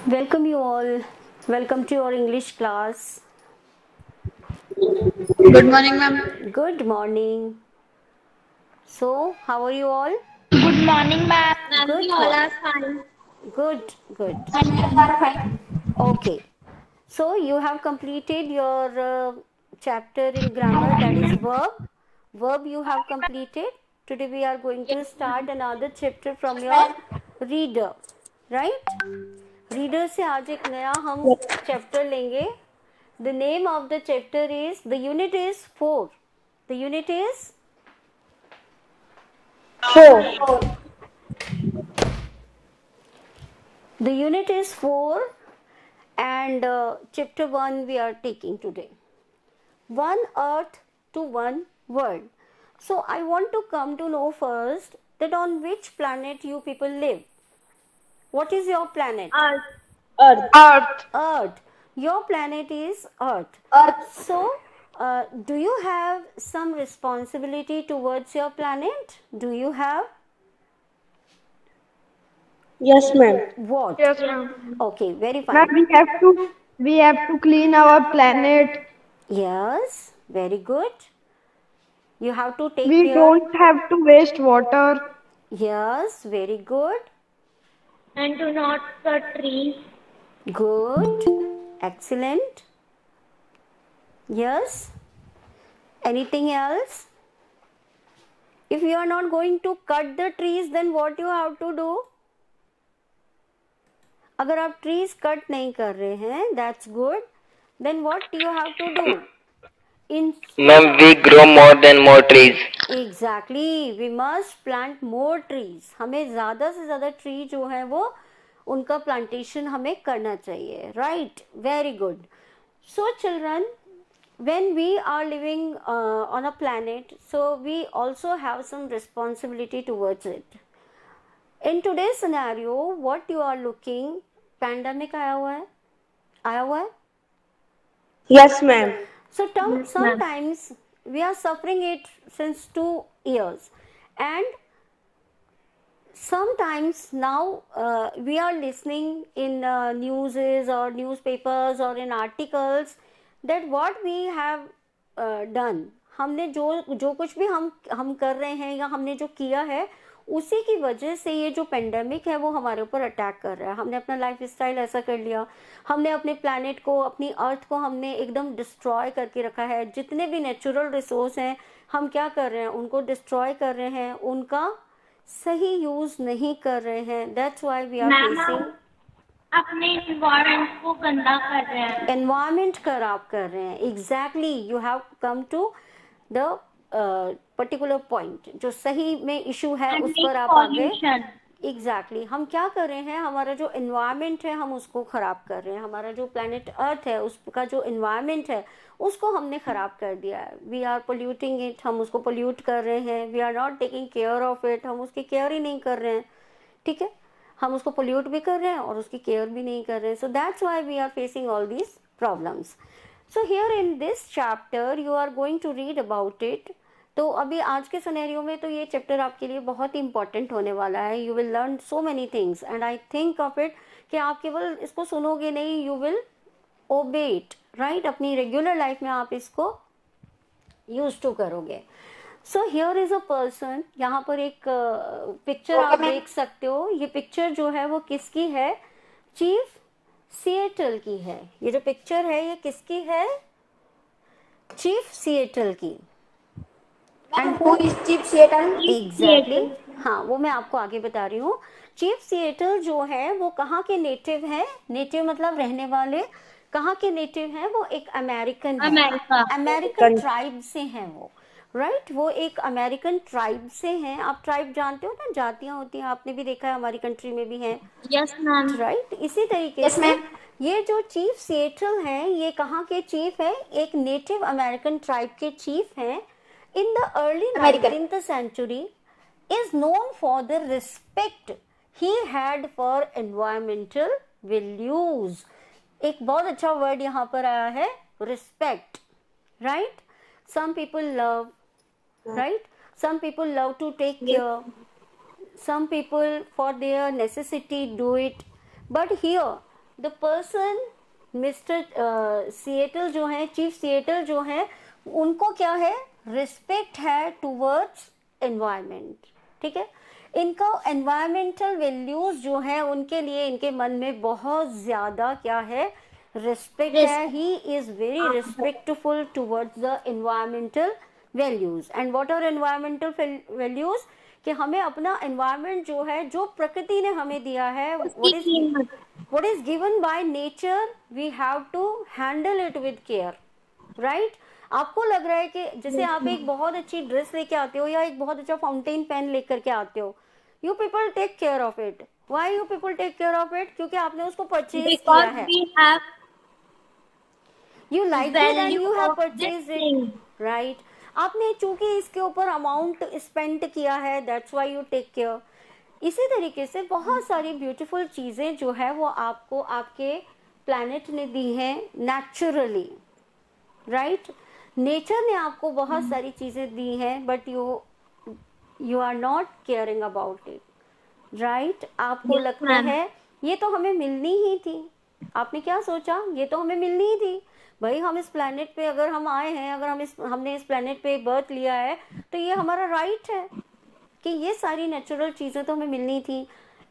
Welcome you all. Welcome to your English class. Good morning, ma'am. Good morning. So, how are you all? Good morning, ma'am. Ma'am, we Good all morning. are fine. Good. And we are fine. Okay. So, you have completed your chapter in grammar, that is verb. Verb you have completed. Today we are going to start another chapter from your reader. Right? Reader से आज एक नया हम chapter लेंगे. The name of the chapter is, the unit is 4. The unit is 4. The unit is 4 and chapter 1 we are taking today. One earth to one world. So I want to come to know first that on which planet you people live. What is your planet? Earth. Earth. Your planet is Earth. Earth. So do you have some responsibility towards your planet? Do you have? Yes, ma'am. What? Yes, ma'am. Okay, very Ma'am, fine. we have to clean our planet. Yes, very good. You have to take We care. don't have to waste water. Yes, very good. And do not cut trees. Good. Excellent. Yes. Anything else? If you are not going to cut the trees, then what you have to do? अगर आप trees cut नहीं कर रहे हैं, that's good. Then what you have to do? Ma'am, we grow more than more trees. Exactly, we must plant more trees. हमें ज़्यादा से ज़्यादा ट्री जो है वो उनका प्लांटेशन हमें करना चाहिए. Right? Very good. So children, when we are living on a planet, so we also have some responsibility towards it. In today's scenario, what you are looking, pandemic आया हुआ है? Yes, ma'am. So sometimes we are suffering it since 2 years, and sometimes now we are listening in newses or newspapers or in articles that what we have done, हमने जो कुछ भी हम कर रहे हैं या हमने जो किया है उसी की वजह से ये जो पेंडेमिक है वो हमारे ऊपर अटैक कर रहा है. हमने अपना लाइफ स्टाइल ऐसा कर लिया, हमने अपने प्लैनेट को, अपनी अर्थ को हमने एकदम डिस्ट्रॉय करके रखा है. जितने भी नेचुरल रिसोर्स हैं हम क्या कर रहे हैं, उनको डिस्ट्रॉय कर रहे हैं, उनका सही यूज नहीं कर रहे हैं. That's why we are facing, अपने एनवायरनमेंट को गंदा कर रहे हैं. एनवायरमेंट खराब कर रहे हैं. Exactly, you have come to the particular point. जो सही में इशू है उस पर आप आगे. एग्जैक्टली, हम क्या कर रहे हैं, हमारा जो एनवायरमेंट है हम उसको खराब कर रहे हैं. हमारा जो प्लैनेट अर्थ है उसका जो एनवायरमेंट है उसको हमने खराब कर दिया है. वी आर पोल्यूटिंग इट, हम उसको पोल्यूट कर रहे हैं. We are not taking care of it, हम उसकी केयर ही नहीं कर रहे हैं. ठीक है, हम उसको पोल्यूट भी कर रहे हैं और उसकी केयर भी नहीं कर रहे हैं. So that's why we are facing all these problems. So here in this chapter you are going to read about it. तो अभी आज के सिनेरियो में तो ये चैप्टर आपके लिए बहुत ही इंपॉर्टेंट होने वाला है. You will learn so many things and I think of it कि आप केवल इसको सुनोगे नहीं, यू विल ओबे इट. राइट, अपनी रेगुलर लाइफ में आप इसको यूज टू करोगे. So here is a person. यहाँ पर एक पिक्चर आप देख सकते हो. ये पिक्चर जो है वो किसकी है? चीफ सिएटल की है. ये जो पिक्चर है ये किसकी है? चीफ सिएटल की. And who is Chief Seattle? Exactly, हाँ वो मैं आपको आगे बता रही हूँ. चीफ सिएटल जो है वो कहाँ के नेटिव हैं? नेटिव मतलब रहने वाले. कहाँ के नेटिव हैं? वो एक अमेरिकन है. अमेरिकन ट्राइब से हैं वो. राइट, वो एक अमेरिकन ट्राइब से हैं. आप ट्राइब जानते हो ना, जातियां होती हैं, आपने भी देखा है, हमारी कंट्री में भी हैं. Yes, ma'am. राइट, इसी तरीके से ये जो चीफ सिएटल हैं ये कहाँ के चीफ है? एक नेटिव अमेरिकन ट्राइब के चीफ हैं. In the early 19th century, is known for the respect he had for environmental values. एक बहुत अच्छा वर्ड यहाँ पर आया है, respect. Right? Some people love, right? Some people love to take care. Some people for their necessity do it. But here the person mister Seattle जो है, chief Seattle जो है, उनको क्या है, रिस्पेक्ट है टुवर्ड्स एनवायरमेंट, ठीक है। इनका एनवायरमेंटल वैल्यूज जो है उनके लिए, इनके मन में बहुत ज्यादा क्या है, रिस्पेक्ट है। He is very respectful towards the environmental values. And what are environmental values, कि हमें अपना एनवायरमेंट जो है, जो प्रकृति ने हमें दिया है, what is given by nature, we have to handle it with care, right? आपको लग रहा है कि जैसे आप एक बहुत अच्छी ड्रेस लेके आते हो या एक बहुत अच्छा फाउंटेन पेन लेकर के आते हो, you people take care of it. Why you people take care of it? क्योंकि आपने उसको परचेज किया है, you like it and you have purchased it, right? आपने चूंकि इसके ऊपर अमाउंट स्पेंड किया है, that's why you take care. इसी तरीके से बहुत सारी ब्यूटीफुल चीजें जो है वो आपको आपके प्लैनेट ने दी हैं नेचुरली, राइट? नेचर ने आपको बहुत सारी चीजें दी हैं, but you are not caring about it, right? आपको लगता है ये तो हमें मिलनी ही थी। आपने क्या सोचा, ये तो हमें मिलनी ही थी भाई, हम इस प्लैनेट पे अगर हम आए हैं, अगर हमने इस प्लैनेट पे बर्थ लिया है, तो ये हमारा राइट है कि ये सारी नेचुरल चीजें तो हमें मिलनी थी।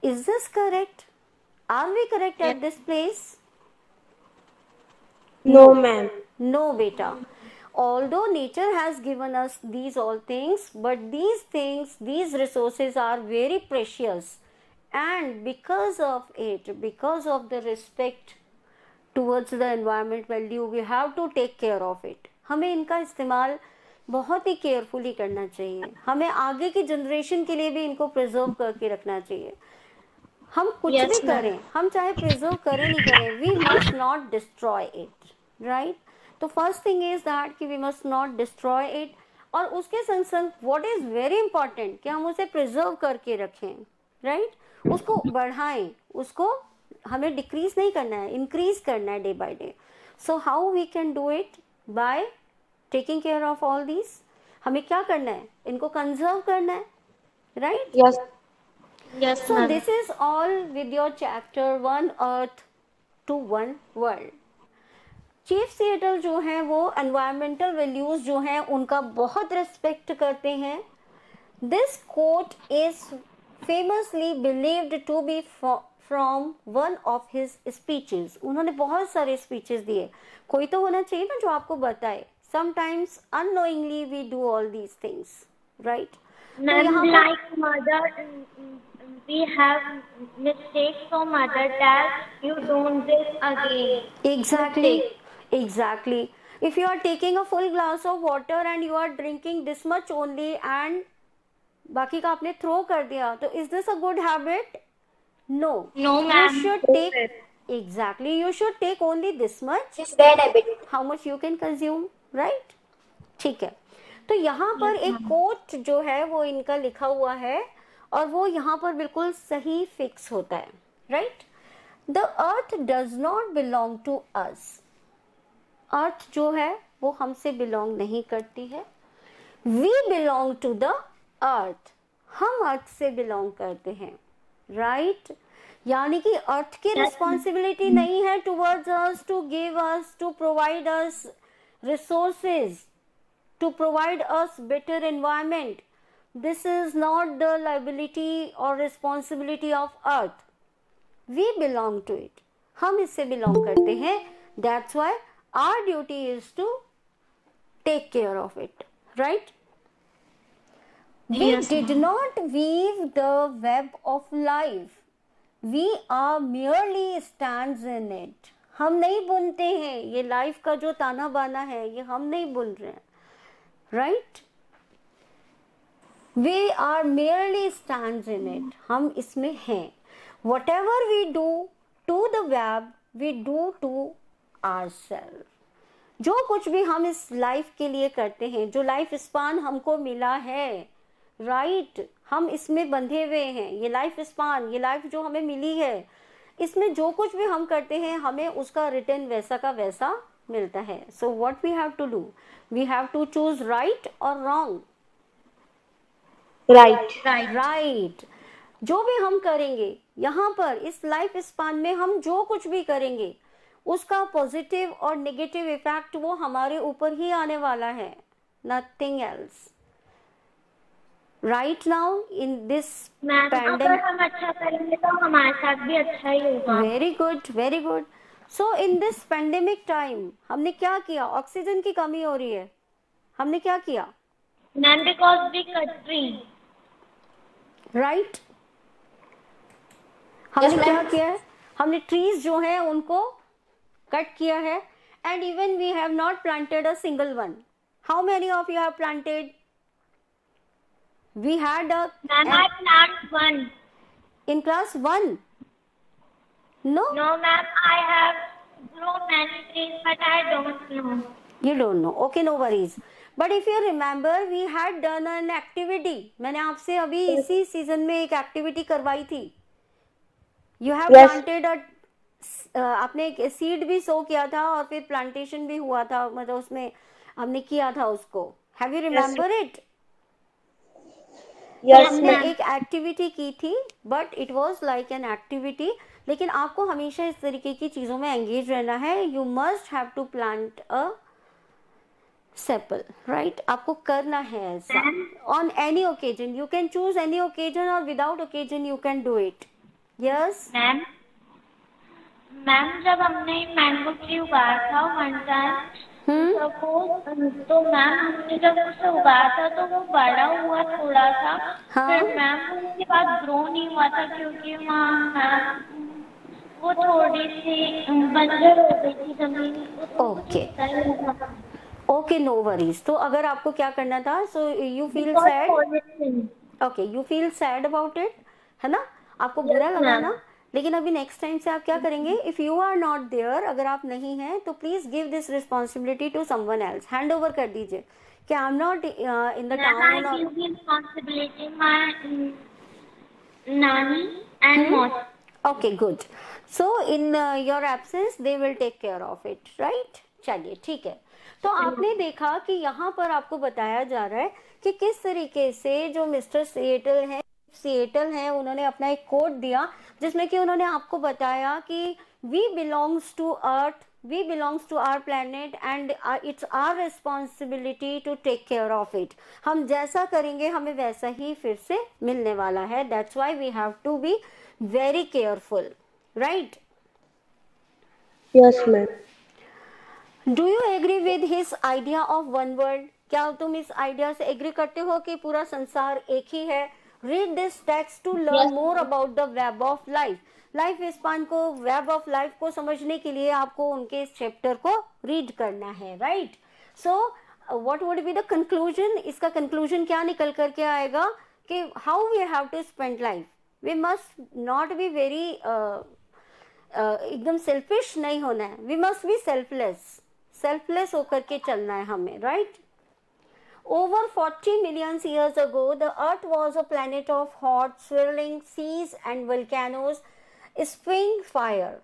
Is this correct? Are we correct at this place? No, ma'am. No, beta. Although nature has given us these all things, but these things, these resources are very precious, and because of it, because of the respect towards the environment value, we have to take care of it. हमें इनका इस्तेमाल बहुत ही carefully करना चाहिए। हमें आगे की generation के लिए भी इनको प्रिजर्व करके रखना चाहिए। हम कुछ भी करें, हम चाहे प्रिजर्व करें नहीं करें, we must not destroy it, right? तो फर्स्ट थिंग इज दैट कि we must not destroy it, और उसके संग संग व्हाट इज वेरी इंपॉर्टेंट कि हम उसे प्रिजर्व करके रखें, राइट? उसको बढ़ाएं, उसको हमें डिक्रीज नहीं करना है, इंक्रीज करना है day by day. So how we can do it? By taking care of all this. हमें क्या करना है? इनको कंजर्व करना है, right? Yes. Yes, So ma'am. this is all with your chapter 1 Earth to 1 World. Chief Seattle जो हैं वो एनवायरमेंटल वैल्यूज जो हैं उनका बहुत रिस्पेक्ट करते हैं। This quote is famously believed to be from one of his speeches. उन्होंने बहुत सारे स्पीचेस दिए, कोई तो होना चाहिए ना जो आपको बताए। Sometimes unknowingly we do all these things, right? Ma'am, like mother, we have mistakes, so mother tells you don't this again. Exactly. If you are taking a full glass of water and you are drinking this much only and बाकी का आपने throw कर दिया, तो is this a good habit? No. No, ma'am. You should take you should take only this much. It's bad habit. How much you can consume, right? ठीक है। तो यहाँ पर एक कोट जो है वो इनका लिखा हुआ है और वो यहाँ पर बिल्कुल सही फिक्स होता है, right? The earth does not belong to us. Earth जो है वो हमसे बिलोंग नहीं करती है। We belong to the earth. हम अर्थ से बिलोंग करते हैं, राइट? यानी कि अर्थ की रिस्पॉन्सिबिलिटी नहीं है towards us, to give us, to provide us resources, to provide us better environment. This is not the liability or responsibility of earth. We belong to it. हम इससे belong करते हैं. That's why our duty is to take care of it, right? We did not weave the web of life. We are merely stands in it. हम नहीं बुनते हैं, ये life का जो ताना बाना है ये हम नहीं बुन रहे हैं, right? We are merely stands in it. हम इसमें हैं। Whatever we do to the web we do to ourselves. जो कुछ भी हम इस लाइफ के लिए करते हैं, जो लाइफ स्पान हमको मिला है, राइट? हम इसमें बंधे हुए हैं। ये लाइफ स्पान, ये लाइफ जो हमें मिली है, इसमें जो कुछ भी हम करते हैं हमें उसका रिटर्न वैसा का वैसा मिलता है। So what we have to do? We have to choose right और रॉन्ग। Right. राइट। जो भी हम करेंगे यहाँ पर इस लाइफ स्पान में, हम जो कुछ भी करेंगे उसका पॉजिटिव और नेगेटिव इफेक्ट वो हमारे ऊपर ही आने वाला है, nothing else. Right now in this pandemic, अगर हम अच्छा करेंगे तो हमारे साथ भी अच्छा ही होगा। Very good, very good. So in this pandemic time हमने क्या किया? ऑक्सीजन की कमी हो रही है, हमने क्या किया? Ma'am because we cut tree, right. हमने क्या किया है? हमने ट्रीज जो है उनको कट किया है, and even we have not planted a single one. How many of you have planted? We had a ma'am I plant one in class 1. No ma'am, I have grown many trees but I don't know. You don't know, okay, no worries. But if you remember we had done an activity, मैंने आपसे अभी इसी season में एक activity करवाई थी। You have planted a आपने एक सीड भी सो किया था और फिर प्लांटेशन भी हुआ था, मतलब उसमें हमने किया था उसको। Have you remember it? हमने एक एक्टिविटी की थी, but it was like an activity. लेकिन आपको हमेशा इस तरीके की चीजों में एंगेज रहना है। You must have to plant a sapling, right? आपको करना है ऐसा on any occasion. You can choose any occasion और without occasion you can do it. Yes ma'am जब हमने मैंगो ट्री उगाया था वन टाइम, तो मैम हमने जब उसे उगाया था तो वो बड़ा हुआ थोड़ा सा। फिर मैम उसके बाद ग्रो नहीं हुआ था क्योंकि वहाँ मैम वो थोड़ी सी बंजर हो गई थी जमीन। Okay, no worries. तो अगर आपको क्या करना था, so you feel sad, okay, you feel sad about it, है ना? आपको बुरा लगा ना? लेकिन अभी नेक्स्ट टाइम से आप क्या करेंगे? If you are not there, अगर आप नहीं हैं तो please give this responsibility to someone else, hand over कर दीजिए कि I am not in the town और रिस्पॉन्सिबिलिटी माय नानी and mom. Okay, good. So in your absence they will take care of it, right? चलिए, ठीक है। तो आपने देखा कि यहाँ पर आपको बताया जा रहा है कि किस तरीके से जो मिस्टर सिएटल है उन्होंने अपना एक कोट दिया जिसमें कि उन्होंने आपको बताया कि we belongs to earth, we belongs to our planet and it's our responsibility to take care of it. हम जैसा करेंगे हमें वैसा ही फिर से मिलने वाला है। That's why we have to be very careful, right? Yes ma'am. Do you agree with his idea of one world? क्या तुम इस आइडिया से एग्री करते हो कि पूरा संसार एक ही है? Read this text to learn more about the web of life. Life span को, वेब ऑफ लाइफ को समझने के लिए आपको उनके इस चैप्टर को रीड करना है, right? So what would be the conclusion? इसका कंक्लूजन क्या निकल करके आएगा कि how we have to spend life. We must not be very एकदम सेल्फिश नहीं होना है। वी मस्ट बी सेल्फलेस होकर के चलना है हमें, right? Over 40 million years ago, the Earth was a planet of hot, swirling seas and volcanoes spewing fire.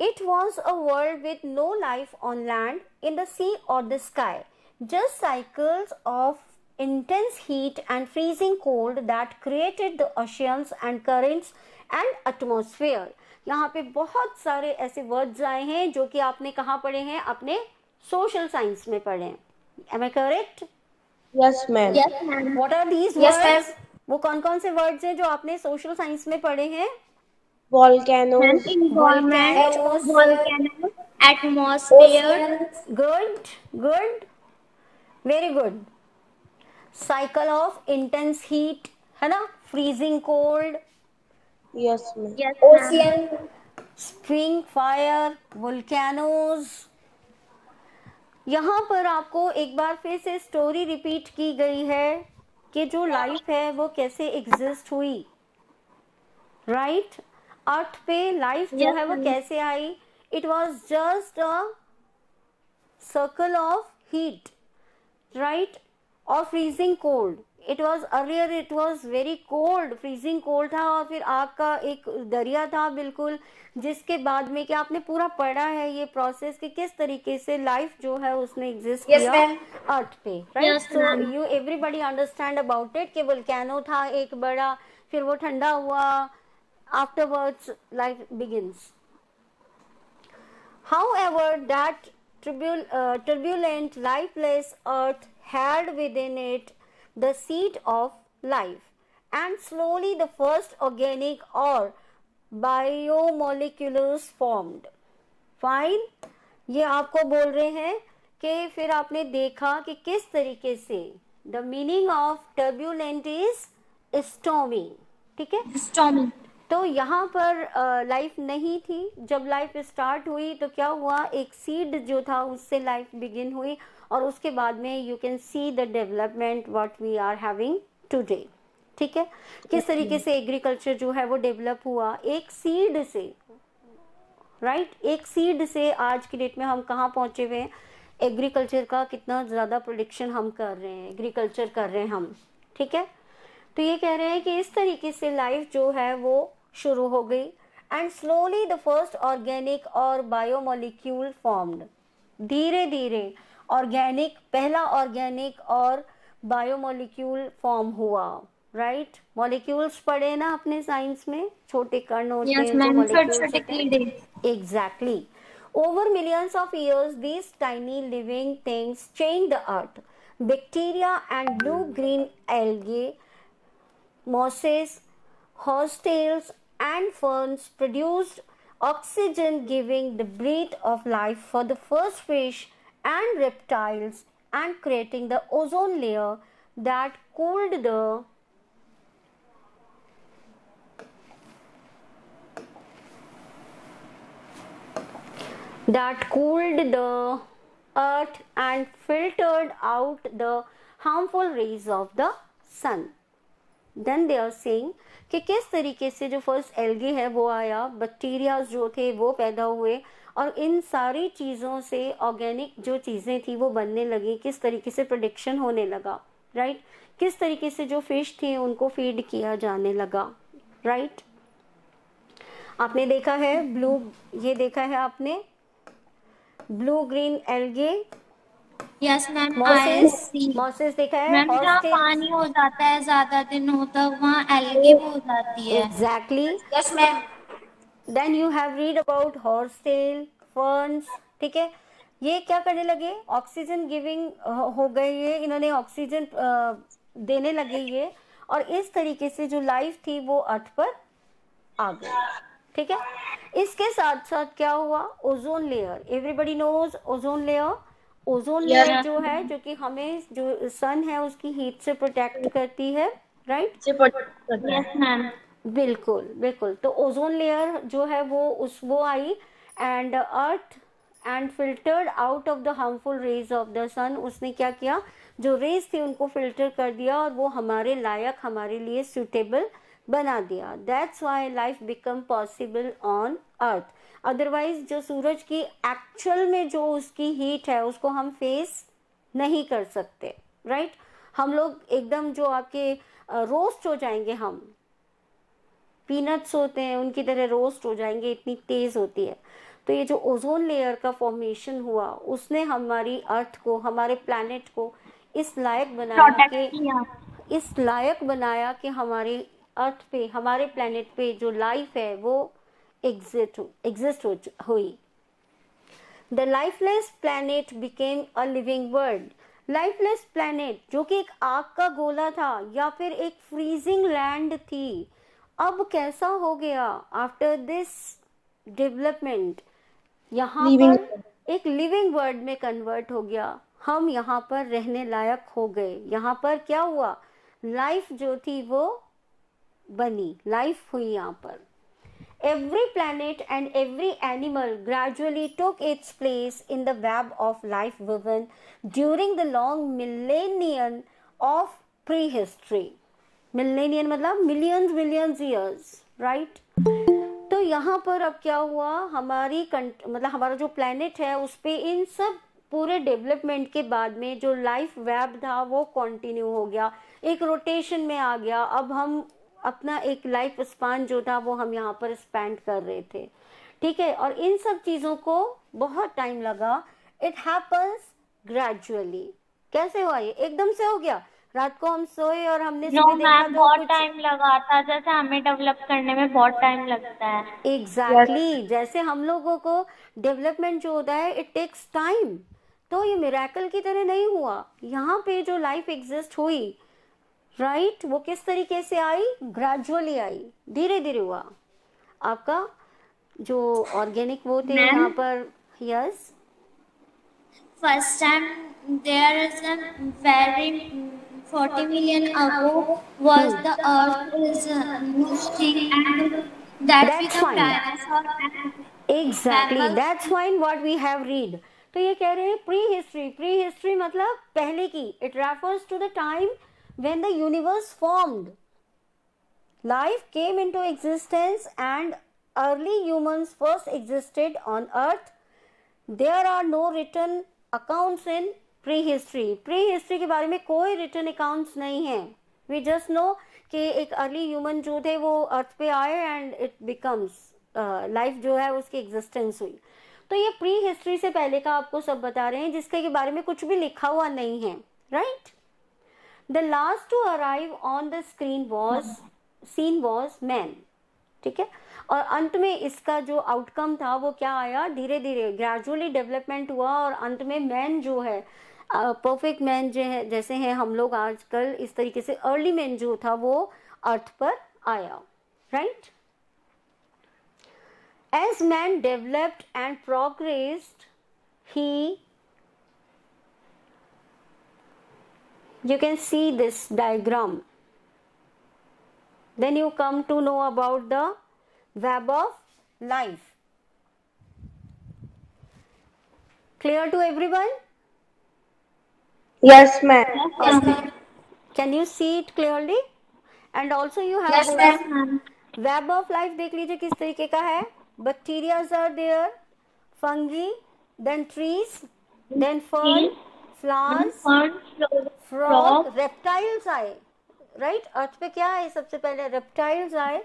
It was a world with no life on land, in the sea or the sky. Just cycles of intense heat and freezing cold that created the oceans and currents and atmosphere. यहाँ पे बहुत सारे ऐसे words आए हैं जो कि आपने कहाँ पढ़े हैं? अपने सोशल साइंस में पढ़े हैं। Am I correct? Yes ma'am. What are these words? वो कौन कौन से वर्ड्स हैं जो आपने सोशल साइंस में पढ़े हैं? Volcanoes, atmosphere. Good, very good. Cycle of intense heat, है ना? Freezing cold. Yes ma'am. Ocean, spewing fire, volcanoes. यहाँ पर आपको एक बार फिर से स्टोरी रिपीट की गई है कि जो लाइफ है वो कैसे एग्जिस्ट हुई, राइट? अर्थ पे लाइफ जो है वो कैसे आई? It was just a circle of heat, right? और freezing cold. It was earlier, it was very cold, freezing cold था, और फिर आग का एक दरिया था बिल्कुल, जिसके बाद में क्या आपने पूरा पढ़ा है ये प्रोसेस कि किस तरीके से लाइफ जो है उसने एग्जिस्ट किया अर्थ पे, right? So you everybody understand about it कि वोल्केनो था एक बड़ा, फिर वो ठंडा हुआ, afterwards life begins. However, that turbulent, lifeless earth had within it the seed of life, and slowly the first organic or biomolecules formed. Fine. ये आपको बोल रहे हैं कि फिर आपने देखा कि किस तरीके से the meaning of turbulent is stormy. ठीक है, stormy. तो यहाँ पर लाइफ नहीं थी. जब लाइफ स्टार्ट हुई तो क्या हुआ, एक सीड जो था उससे लाइफ बिगिन हुई, और उसके बाद में you can see the development what we are having today. ठीक है, किस तरीके से एग्रीकल्चर जो है वो डेवलप हुआ एक सीड से, राइट. एक सीड से आज की डेट में हम कहाँ पहुंचे हुए हैं, एग्रीकल्चर का कितना ज़्यादा प्रोडक्शन हम कर रहे हैं, एग्रीकल्चर कर रहे हैं हम. ठीक है, तो ये कह रहे हैं कि इस तरीके से लाइफ जो है वो शुरू हो गई. And slowly the first organic और बायोमोलिक्यूल फॉर्म्ड. धीरे धीरे ऑर्गेनिक, पहला ऑर्गेनिक और बायोमोलिक्यूल फॉर्म हुआ. राइट, मॉलिक्यूल्स पढ़े ना अपने साइंस में, छोटे कण होते हैं. Exactly. Over millions of years, these tiny living things changed the earth. Bacteria and blue-green algae, mosses, horsetails, and ferns produced oxygen, giving the breath of life for the first fish and reptiles, and creating the ozone layer that cooled the earth and filtered out the harmful rays of the sun. Then they are saying कि किस तरीके से जो first algae है वो आया, bacteria जो थे वो पैदा हुए, और इन सारी चीज़ों से ऑर्गेनिक जो चीज़ें थी वो बनने लगी. किस तरीके से प्रोडक्शन होने लगा, राइट. किस तरीके से जो फिश थी उनको फीड किया जाने लगा, राइट. आपने देखा है ब्लू, ये देखा है आपने blue green algae. Yes ma'am, mosses देखा है. मैम जहाँ पानी हो जाता है ज्यादा दिन होता वहाँ एल्गे भी हो जाती है. Exactly. Yes ma'am. Then you have read about horsetail, ferns. ठीक है, ये क्या करने लगे, ऑक्सीजन गिविंग हो गए, ये इन्होंने ऑक्सीजन देने लगे ये, और इस तरीके से जो लाइफ थी वो अर्थ पर आ गई. ठीक है, इसके साथ साथ क्या हुआ, ozone layer. Everybody knows ozone layer. Ozone layer जो है, जो कि हमें जो सन है उसकी हीट से प्रोटेक्ट करती है, राइट. Yes ma'am. बिल्कुल बिल्कुल. तो ओजोन लेयर जो है वो आई, and earth and filtered out of the harmful rays of the sun. उसने क्या किया, जो रेज थी उनको फिल्टर कर दिया और वो हमारे लायक, हमारे लिए सूटेबल बना दिया. That's why life become possible on earth. Otherwise जो सूरज की एक्चुअल में जो उसकी हीट है उसको हम फेस नहीं कर सकते, राइट. हम लोग एकदम जो आपके रोस्ट हो जाएंगे, हम पीनट्स होते हैं उनकी तरह रोस्ट हो जाएंगे, इतनी तेज होती है. तो ये जो ओजोन लेयर का फॉर्मेशन हुआ उसने हमारी अर्थ को, हमारे प्लैनेट को इस लायक बनाया कि हमारी अर्थ पे, हमारे प्लैनेट पे जो लाइफ है वो एग्जिस्ट हुई. The lifeless planet became a living world. Lifeless planet जो कि एक आग का गोला था या फिर एक फ्रीजिंग लैंड थी, अब कैसा हो गया आफ्टर दिस डेवलपमेंट, यहाँ पर एक लिविंग वर्ल्ड में कन्वर्ट हो गया. हम यहाँ पर रहने लायक हो गए. यहाँ पर क्या हुआ, लाइफ जो थी वो बनी, लाइफ हुई यहाँ पर. Every planet and every animal gradually took its place in the web of life woven during the long millennium of prehistory. Millennium मतलब millions years, right? तो यहाँ पर अब क्या हुआ, हमारी मतलब हमारा जो प्लेनेट है उस पे इन सब पूरे डेवलपमेंट के बाद में जो लाइफ वेब था वो कंटिन्यू हो गया, एक रोटेशन में आ गया. अब हम अपना एक लाइफ स्पान जो था वो हम यहाँ पर स्पेंड कर रहे थे. ठीक है, और इन सब चीज़ों को बहुत टाइम लगा. It happens gradually. कैसे हुआ, ये एकदम से हो गया, रात को हम सोए और हमने नो सुबह देखा मैम, तो बहुत कुछ टाइम लगा था, जैसे हमें डेवलप करने में बहुत टाइम लगता है। एग्जैक्टली जैसे हम लोगों को डेवलपमेंट जो होता है इट टेक्स टाइम। तो ये मिरेकल की तरह नहीं हुआ। यहाँ पे जो लाइफ एग्जिस्ट हुई राइट, वो किस तरीके से आई, ग्रेजुअली आई, धीरे धीरे हुआ। आपका जो ऑर्गेनिक वो थे यहाँ पर, yes First time there is a very 40 million ago was the earth is thing and that That's become fine. dinosaur and exactly mammals. That's fine what we have read. तो ये कह रहे हैं प्री हिस्ट्री, प्री हिस्ट्री मतलब पहले की। It refers to the time when the universe formed, life came into existence and early humans first existed on earth. There are no written accounts in prehistory. Prehistory के बारे में कोई written accounts नहीं है। We just no कि एक early human जो थे वो अर्थ पे आए एंड इट बिकम्स लाइफ जो है उसकी एग्जिस्टेंस हुई। तो ये प्री हिस्ट्री से पहले का आपको सब बता रहे हैं जिसके के बारे में कुछ भी लिखा हुआ नहीं है, right. The last to arrive on the scene was man, ठीक है। और अंत में इसका जो आउटकम था वो क्या आया, धीरे धीरे ग्रेजुअली डेवलपमेंट हुआ और अंत में मैन जो है परफेक्ट मैन जो है, जैसे हैं हम लोग आजकल, इस तरीके से अर्ली मैन जो था वो अर्थ पर आया, right. As man developed and progressed, you can see this diagram. Then you come to know about the web of life. Clear to everyone? Yes, ma'am. Okay. Can you see it clearly? And also you have Yes, this ma'am. web of life देख लीजिए किस तरीके का है। Bacteria are there, fungi, then trees, then fern, flowers, frog, reptiles आए, right? अर्थ पे क्या है सबसे पहले, reptiles आए,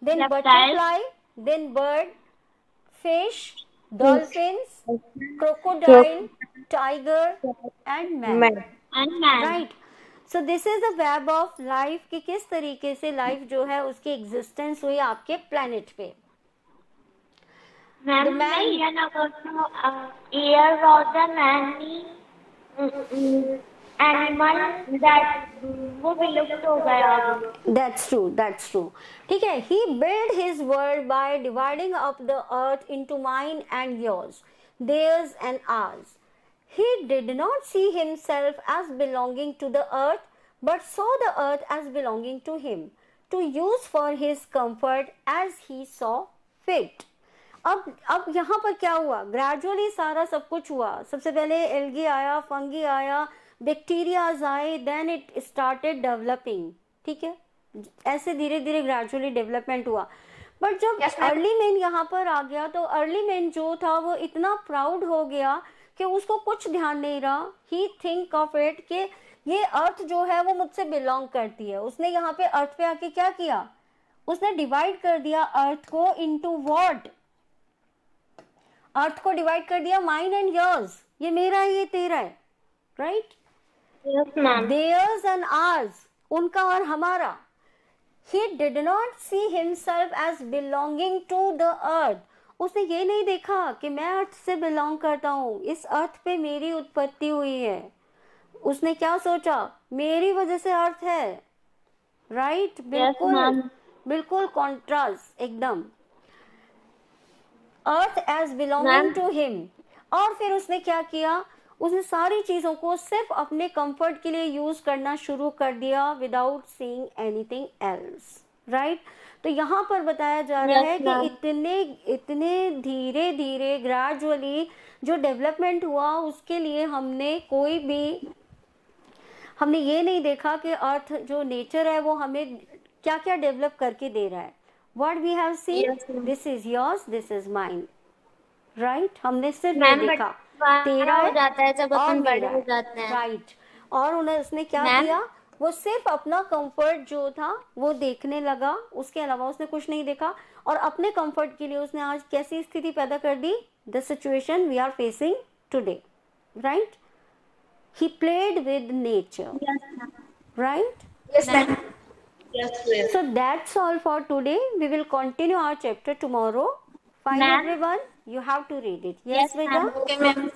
then butterfly, then bird, fish, dolphins, crocodile, tiger, and man. Right? So this is the web of life कि किस तरीके से लाइफ जो है उसकी एग्जिस्टेंस हुई आपके प्लेनेट पे। Ma'am, here was the many animal that वो विलुप्त हो गया। That's true, that's true. ठीक है, he built his world by dividing up the earth into mine and yours, theirs and ours. He did not see himself as belonging to the earth, but saw the earth as belonging to him, to use for his comfort as he saw fit. अब यहाँ पर क्या हुआ, gradually सारा सब कुछ हुआ। सबसे पहले एल्गी आया, फंगी आया, बैक्टीरियाज आए, देन इट स्टार्टेड डेवलपिंग, ठीक है। ऐसे धीरे धीरे ग्रेजुअली डेवलपमेंट हुआ। बट जब अर्ली मैन यहाँ पर आ गया तो अर्ली मैन जो था वो इतना प्राउड हो गया कि उसको कुछ ध्यान नहीं रहा। ही थिंक ऑफ इट कि ये अर्थ जो है वो मुझसे बिलोंग करती है। उसने यहाँ पे अर्थ पे आके क्या किया, उसने डिवाइड कर दिया अर्थ को इनटू व्हाट, अर्थ को डिवाइड कर दिया माइन एंड योर्स, ये मेरा है ये तेरा है, राइट। देयर्स एंड आर्स, उनका और हमारा। He did not see himself as belonging to the earth. उसने ये नहीं देखा कि मैं अर्थ से बिलोंग करता हूँ, इस अर्थ पे मेरी उत्पत्ति हुई है। उसने क्या सोचा, मेरी वजह से अर्थ है, राइट। बिल्कुल बिल्कुल कॉन्ट्रास्ट एकदम, earth as belonging to him. और फिर उसने क्या किया, उसने सारी चीजों को सिर्फ अपने कंफर्ट के लिए यूज करना शुरू कर दिया without seeing anything else, right. तो यहाँ पर बताया जा रहा है कि इतने धीरे धीरे ग्रेजुअली जो डेवलपमेंट हुआ उसके लिए हमने ये नहीं देखा कि अर्थ जो नेचर है वो हमें क्या क्या डेवलप करके दे रहा है। What we have seen, this is yours, this is mine, right? हमने सिर्फ ये देखा तेरा हो जाता है जब अपन बड़े हो जाते हैं, राइट। और उसने क्या किया, वो सिर्फ अपना कंफर्ट जो था वो देखने लगा, उसके अलावा उसने कुछ नहीं देखा। और अपने कंफर्ट के लिए उसने आज कैसी स्थिति पैदा कर दी, the situation we are facing today, right. He played with nature, right? Yes, ma'am. Yes, ma'am. So that's all for today. We will continue our chapter tomorrow. Fine, everyone? You have to read it. Yes, Veda? Okay, ma'am.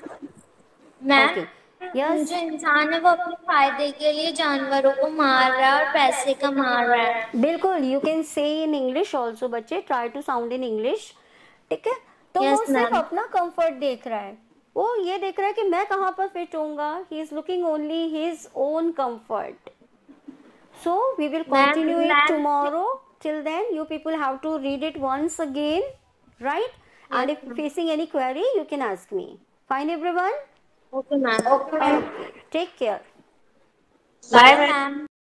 Ma'am Okay. Yes. जो इंसान है वो अपने फायदे के लिए जानवरों को मार रहा है और पैसे कमा रहा है। बिल्कुल, you can say in English also बच्चे, try to sound in English, ठीक है? तो Yes, वो सिर्फ ma'am. अपना कंफर्ट देख रहा है, वो ये देख रहा है कि मैं कहाँ पर फिट होऊंगा. He is looking only his own comfort. So we will continue it tomorrow. Till then, you people have to read it once again, right? And if facing any query, you can ask me. Fine, everyone? Okay, ma'am. Okay. Take care. Bye, ma'am.